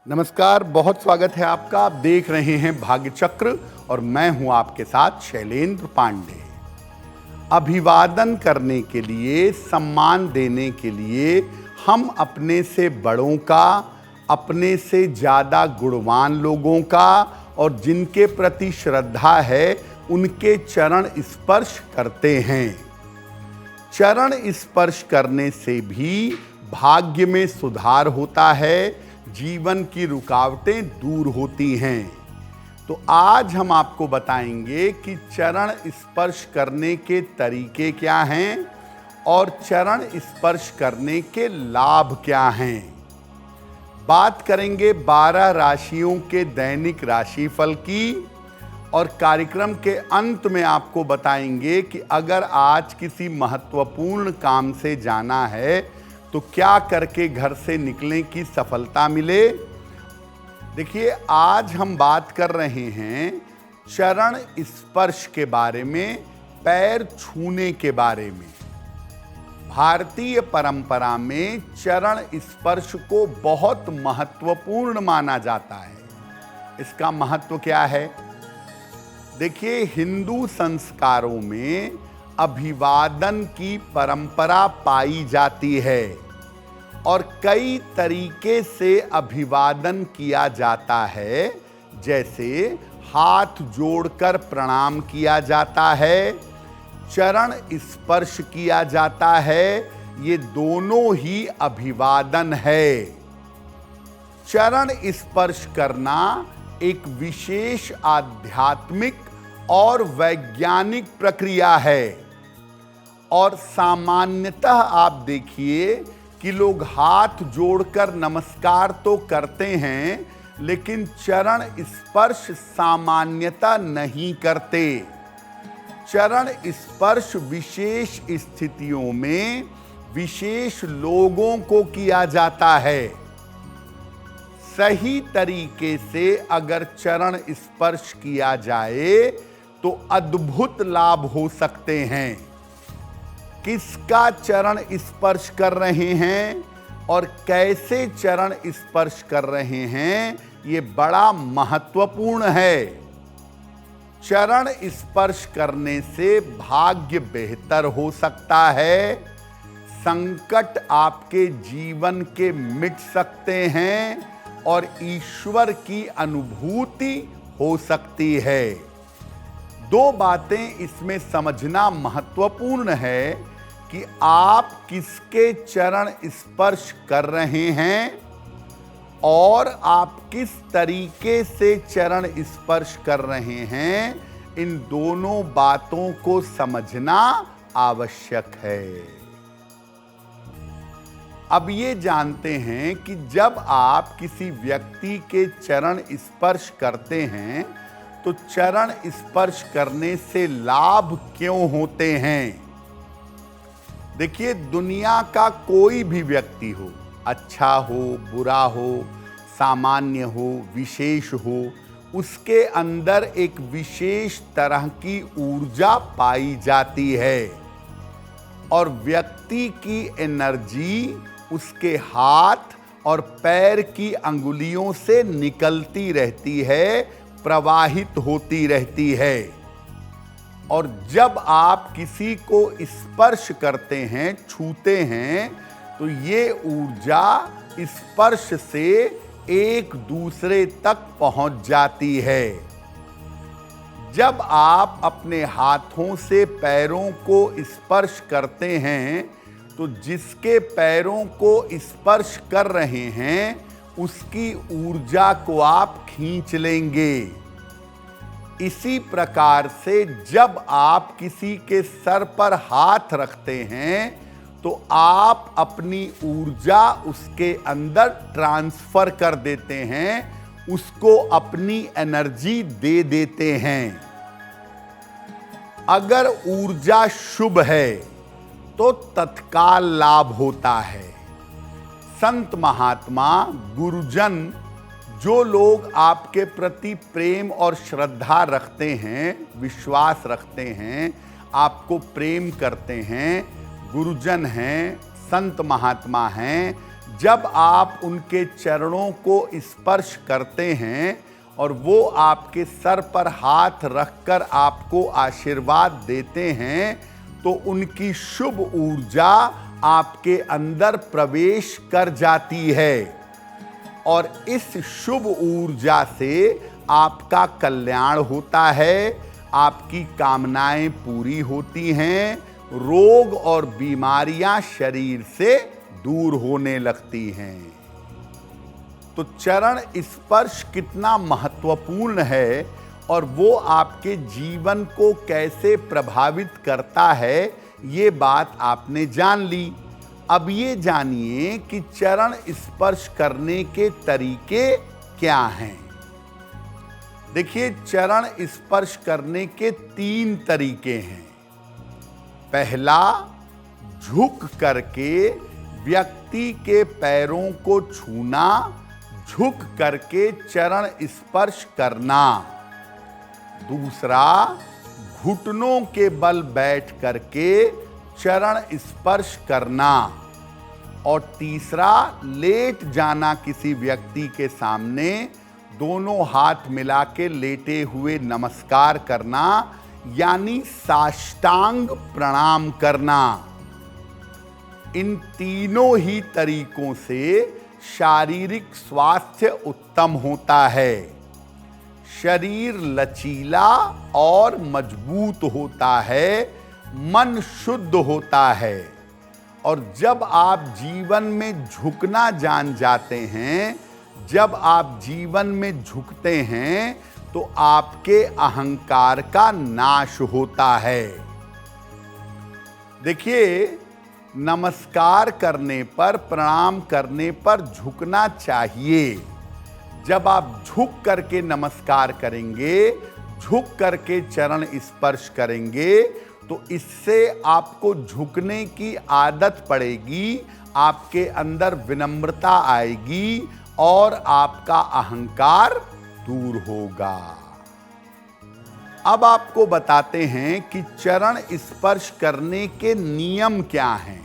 नमस्कार, बहुत स्वागत है आपका। आप देख रहे हैं भाग्य चक्र और मैं हूं आपके साथ शैलेंद्र पांडे। अभिवादन करने के लिए, सम्मान देने के लिए हम अपने से बड़ों का, अपने से ज़्यादा गुणवान लोगों का और जिनके प्रति श्रद्धा है उनके चरण स्पर्श करते हैं। चरण स्पर्श करने से भी भाग्य में सुधार होता है, जीवन की रुकावटें दूर होती हैं। तो आज हम आपको बताएंगे कि चरण स्पर्श करने के तरीके क्या हैं और चरण स्पर्श करने के लाभ क्या हैं। बात करेंगे 12 राशियों के दैनिक राशिफल की और कार्यक्रम के अंत में आपको बताएंगे कि अगर आज किसी महत्वपूर्ण काम से जाना है तो क्या करके घर से निकलने की सफलता मिले। देखिए, आज हम बात कर रहे हैं चरण स्पर्श के बारे में, पैर छूने के बारे में। भारतीय परंपरा में चरण स्पर्श को बहुत महत्वपूर्ण माना जाता है। इसका महत्व क्या है? देखिए, हिंदू संस्कारों में अभिवादन की परंपरा पाई जाती है और कई तरीके से अभिवादन किया जाता है। जैसे हाथ जोड़कर प्रणाम किया जाता है, चरण स्पर्श किया जाता है, ये दोनों ही अभिवादन है। चरण स्पर्श करना एक विशेष आध्यात्मिक और वैज्ञानिक प्रक्रिया है और सामान्यतः आप देखिए कि लोग हाथ जोड़कर नमस्कार तो करते हैं लेकिन चरण स्पर्श सामान्यतः नहीं करते। चरण स्पर्श विशेष स्थितियों में विशेष लोगों को किया जाता है। सही तरीके से अगर चरण स्पर्श किया जाए तो अद्भुत लाभ हो सकते हैं। किसका चरण स्पर्श कर रहे हैं और कैसे चरण स्पर्श कर रहे हैं, ये बड़ा महत्वपूर्ण है। चरण स्पर्श करने से भाग्य बेहतर हो सकता है, संकट आपके जीवन के मिट सकते हैं और ईश्वर की अनुभूति हो सकती है। दो बातें इसमें समझना महत्वपूर्ण है कि आप किसके चरण स्पर्श कर रहे हैं और आप किस तरीके से चरण स्पर्श कर रहे हैं। इन दोनों बातों को समझना आवश्यक है। अब ये जानते हैं कि जब आप किसी व्यक्ति के चरण स्पर्श करते हैं तो चरण स्पर्श करने से लाभ क्यों होते हैं। देखिए, दुनिया का कोई भी व्यक्ति हो, अच्छा हो, बुरा हो, सामान्य हो, विशेष हो, उसके अंदर एक विशेष तरह की ऊर्जा पाई जाती है और व्यक्ति की एनर्जी उसके हाथ और पैर की अंगुलियों से निकलती रहती है, प्रवाहित होती रहती है। और जब आप किसी को स्पर्श करते हैं, छूते हैं, तो ये ऊर्जा स्पर्श से एक दूसरे तक पहुंच जाती है। जब आप अपने हाथों से पैरों को स्पर्श करते हैं तो जिसके पैरों को स्पर्श कर रहे हैं उसकी ऊर्जा को आप खींच लेंगे। इसी प्रकार से जब आप किसी के सर पर हाथ रखते हैं तो आप अपनी ऊर्जा उसके अंदर ट्रांसफर कर देते हैं, उसको अपनी एनर्जी दे देते हैं। अगर ऊर्जा शुभ है तो तत्काल लाभ होता है। संत महात्मा, गुरुजन, जो लोग आपके प्रति प्रेम और श्रद्धा रखते हैं, विश्वास रखते हैं, आपको प्रेम करते हैं, गुरुजन हैं, संत महात्मा हैं, जब आप उनके चरणों को स्पर्श करते हैं और वो आपके सर पर हाथ रखकर आपको आशीर्वाद देते हैं, तो उनकी शुभ ऊर्जा आपके अंदर प्रवेश कर जाती है और इस शुभ ऊर्जा से आपका कल्याण होता है, आपकी कामनाएं पूरी होती हैं, रोग और बीमारियां शरीर से दूर होने लगती हैं। तो चरण स्पर्श कितना महत्वपूर्ण है और वो आपके जीवन को कैसे प्रभावित करता है, ये बात आपने जान ली। अब ये जानिए कि चरण स्पर्श करने के तरीके क्या हैं। देखिए, चरण स्पर्श करने के 3 तरीके हैं। पहला, झुक करके व्यक्ति के पैरों को छूना, झुक करके चरण स्पर्श करना। दूसरा, घुटनों के बल बैठ करके चरण स्पर्श करना। और तीसरा, लेट जाना किसी व्यक्ति के सामने, दोनों हाथ मिला के लेटे हुए नमस्कार करना, यानी साष्टांग प्रणाम करना। इन तीनों ही तरीकों से शारीरिक स्वास्थ्य उत्तम होता है, शरीर लचीला और मजबूत होता है, मन शुद्ध होता है। और जब आप जीवन में झुकना जान जाते हैं, जब आप जीवन में झुकते हैं, तो आपके अहंकार का नाश होता है। देखिए, नमस्कार करने पर, प्रणाम करने पर झुकना चाहिए। जब आप झुक करके नमस्कार करेंगे, झुक करके चरण स्पर्श करेंगे, तो इससे आपको झुकने की आदत पड़ेगी, आपके अंदर विनम्रता आएगी और आपका अहंकार दूर होगा। अब आपको बताते हैं कि चरण स्पर्श करने के नियम क्या हैं।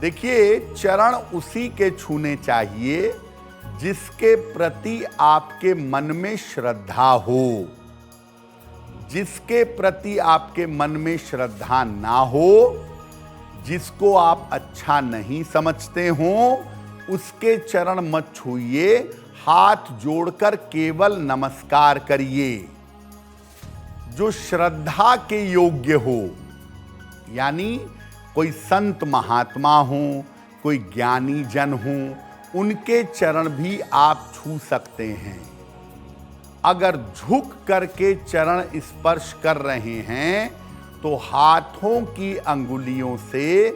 देखिए, चरण उसी के छूने चाहिए जिसके प्रति आपके मन में श्रद्धा हो। जिसके प्रति आपके मन में श्रद्धा ना हो, जिसको आप अच्छा नहीं समझते हो, उसके चरण मत छूइए, हाथ जोड़कर केवल नमस्कार करिए। जो श्रद्धा के योग्य हो, यानी कोई संत महात्मा हो, कोई ज्ञानी जन हो, उनके चरण भी आप छू सकते हैं। अगर झुक करके चरण स्पर्श कर रहे हैं, तो हाथों की अंगुलियों से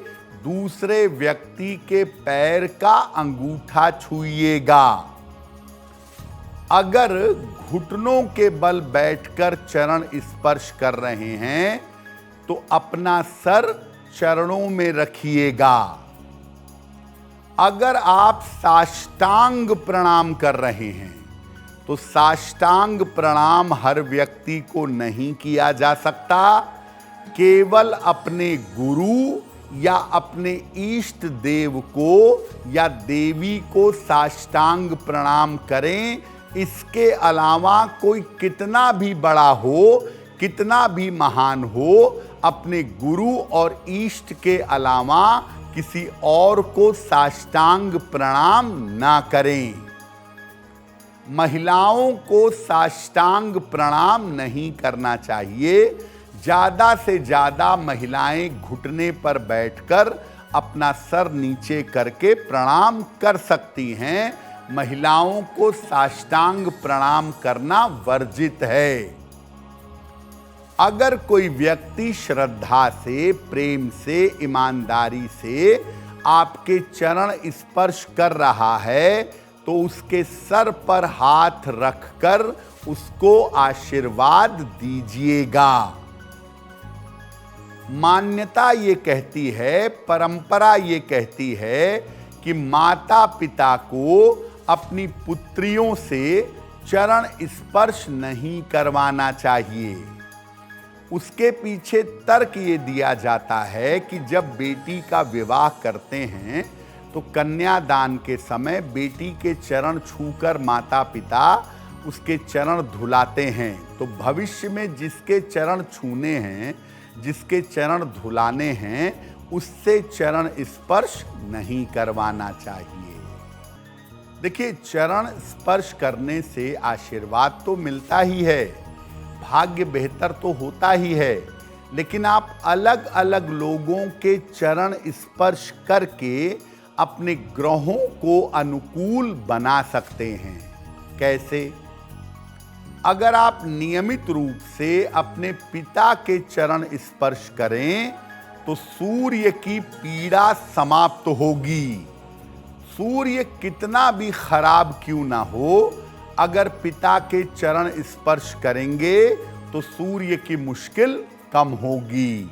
दूसरे व्यक्ति के पैर का अंगूठा छूइएगा। अगर घुटनों के बल बैठकर चरण स्पर्श कर रहे हैं, तो अपना सर चरणों में रखिएगा। अगर आप साष्टांग प्रणाम कर रहे हैं, तो साष्टांग प्रणाम हर व्यक्ति को नहीं किया जा सकता। केवल अपने गुरु या अपने इष्ट देव को या देवी को साष्टांग प्रणाम करें। इसके अलावा कोई कितना भी बड़ा हो, कितना भी महान हो, अपने गुरु और इष्ट के अलावा किसी और को साष्टांग प्रणाम ना करें। महिलाओं को साष्टांग प्रणाम नहीं करना चाहिए। ज़्यादा से ज़्यादा महिलाएं घुटने पर बैठकर अपना सर नीचे करके प्रणाम कर सकती हैं। महिलाओं को साष्टांग प्रणाम करना वर्जित है। अगर कोई व्यक्ति श्रद्धा से, प्रेम से, ईमानदारी से आपके चरण स्पर्श कर रहा है, तो उसके सर पर हाथ रखकर उसको आशीर्वाद दीजिएगा। मान्यता ये कहती है, परंपरा ये कहती है कि माता पिता को अपनी पुत्रियों से चरण स्पर्श नहीं करवाना चाहिए। उसके पीछे तर्क ये दिया जाता है कि जब बेटी का विवाह करते हैं, तो कन्यादान के समय बेटी के चरण छूकर माता पिता उसके चरण धुलाते हैं। तो भविष्य में जिसके चरण छूने हैं, जिसके चरण धुलाने हैं, उससे चरण स्पर्श नहीं करवाना चाहिए। देखिए, चरण स्पर्श करने से आशीर्वाद तो मिलता ही है, भाग्य बेहतर तो होता ही है, लेकिन आप अलग अलग लोगों के चरण स्पर्श करके अपने ग्रहों को अनुकूल बना सकते हैं। कैसे? अगर आप नियमित रूप से अपने पिता के चरण स्पर्श करें तो सूर्य की पीड़ा समाप्त होगी। सूर्य कितना भी खराब क्यों ना हो, अगर पिता के चरण स्पर्श करेंगे तो सूर्य की मुश्किल कम होगी।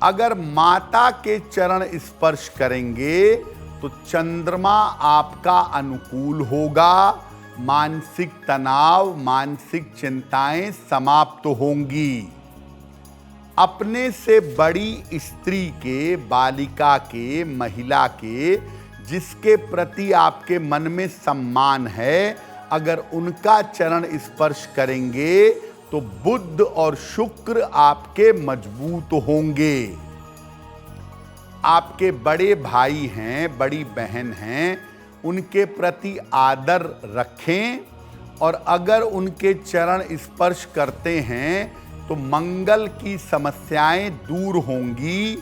अगर माता के चरण स्पर्श करेंगे तो चंद्रमा आपका अनुकूल होगा, मानसिक तनाव, मानसिक चिंताएं समाप्त होंगी। अपने से बड़ी स्त्री के, बालिका के, महिला के, जिसके प्रति आपके मन में सम्मान है, अगर उनका चरण स्पर्श करेंगे तो बुध और शुक्र आपके मजबूत होंगे। आपके बड़े भाई हैं, बड़ी बहन हैं, उनके प्रति आदर रखें, और अगर उनके चरण स्पर्श करते हैं तो मंगल की समस्याएं दूर होंगी,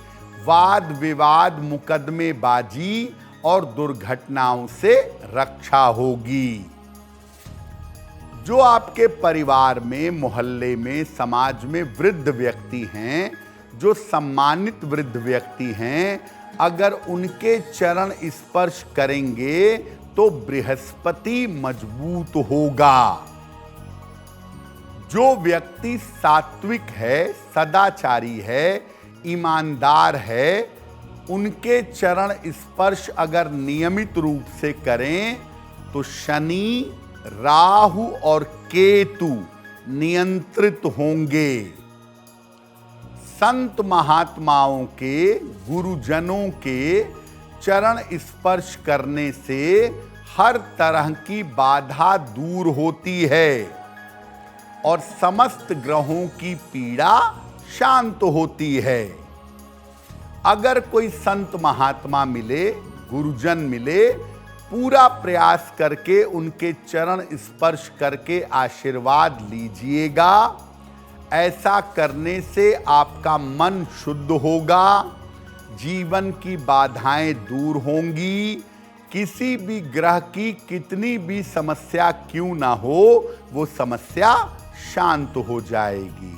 वाद विवाद, मुकदमेबाजी और दुर्घटनाओं से रक्षा होगी। जो आपके परिवार में, मोहल्ले में, समाज में वृद्ध व्यक्ति हैं, जो सम्मानित वृद्ध व्यक्ति हैं, अगर उनके चरण स्पर्श करेंगे तो बृहस्पति मजबूत होगा। जो व्यक्ति सात्विक है, सदाचारी है, ईमानदार है, उनके चरण स्पर्श अगर नियमित रूप से करें तो शनि, राहु और केतु नियंत्रित होंगे। संत महात्माओं के, गुरुजनों के चरण स्पर्श करने से हर तरह की बाधा दूर होती है और समस्त ग्रहों की पीड़ा शांत होती है। अगर कोई संत महात्मा मिले, गुरुजन मिले, पूरा प्रयास करके उनके चरण स्पर्श करके आशीर्वाद लीजिएगा। ऐसा करने से आपका मन शुद्ध होगा, जीवन की बाधाएं दूर होंगी, किसी भी ग्रह की कितनी भी समस्या क्यों ना हो, वो समस्या शांत हो जाएगी।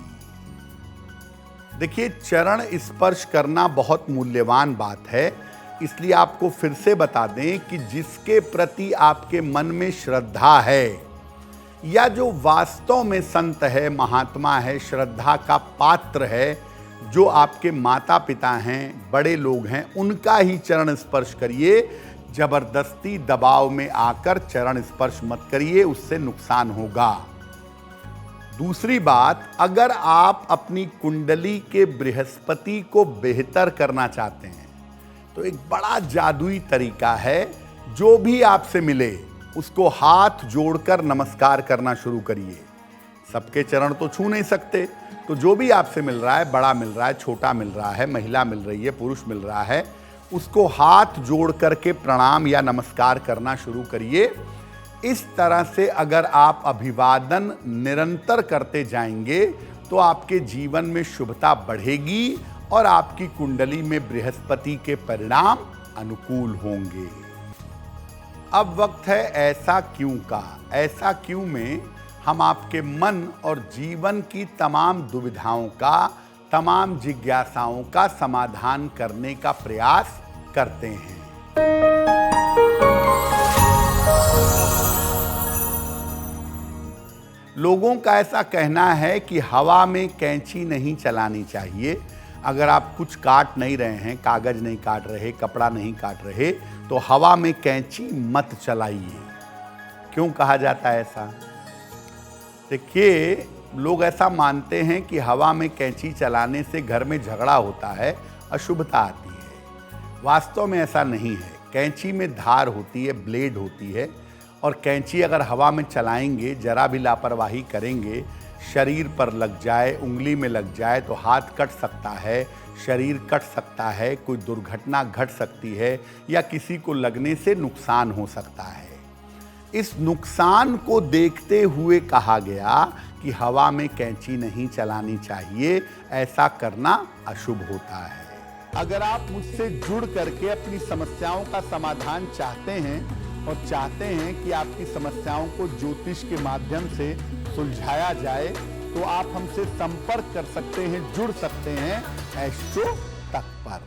देखिए, चरण स्पर्श करना बहुत मूल्यवान बात है, इसलिए आपको फिर से बता दें कि जिसके प्रति आपके मन में श्रद्धा है या जो वास्तव में संत है, महात्मा है, श्रद्धा का पात्र है, जो आपके माता पिता हैं, बड़े लोग हैं, उनका ही चरण स्पर्श करिए। जबरदस्ती दबाव में आकर चरण स्पर्श मत करिए, उससे नुकसान होगा। दूसरी बात, अगर आप अपनी कुंडली के बृहस्पति को बेहतर करना चाहते हैं तो एक बड़ा जादुई तरीका है। जो भी आपसे मिले उसको हाथ जोड़कर नमस्कार करना शुरू करिए। सबके चरण तो छू नहीं सकते, तो जो भी आपसे मिल रहा है, बड़ा मिल रहा है, छोटा मिल रहा है, महिला मिल रही है, पुरुष मिल रहा है, उसको हाथ जोड़ करके प्रणाम या नमस्कार करना शुरू करिए। इस तरह से अगर आप अभिवादन निरंतर करते जाएंगे तो आपके जीवन में शुभता बढ़ेगी और आपकी कुंडली में बृहस्पति के परिणाम अनुकूल होंगे। अब वक्त है ऐसा क्यों का। ऐसा क्यों में हम आपके मन और जीवन की तमाम दुविधाओं का, तमाम जिज्ञासाओं का समाधान करने का प्रयास करते हैं। लोगों का ऐसा कहना है कि हवा में कैंची नहीं चलानी चाहिए। अगर आप कुछ काट नहीं रहे हैं, कागज नहीं काट रहे, कपड़ा नहीं काट रहे, तो हवा में कैंची मत चलाइए। क्यों कहा जाता है ऐसा? देखिए, लोग ऐसा मानते हैं कि हवा में कैंची चलाने से घर में झगड़ा होता है, अशुभता आती है। वास्तव में ऐसा नहीं है। कैंची में धार होती है, ब्लेड होती है, और कैंची अगर हवा में चलाएंगे, जरा भी लापरवाही करेंगे, शरीर पर लग जाए, उंगली में लग जाए तो हाथ कट सकता है, शरीर कट सकता है, कोई दुर्घटना घट सकती है या किसी को लगने से नुकसान हो सकता है। इस नुकसान को देखते हुए कहा गया कि हवा में कैंची नहीं चलानी चाहिए, ऐसा करना अशुभ होता है। अगर आप मुझसे जुड़ करके अपनी समस्याओं का समाधान चाहते हैं और चाहते हैं कि आपकी समस्याओं को ज्योतिष के माध्यम से सुलझाया जाए, तो आप हमसे संपर्क कर सकते हैं, जुड़ सकते हैं एस्ट्रो तक पर।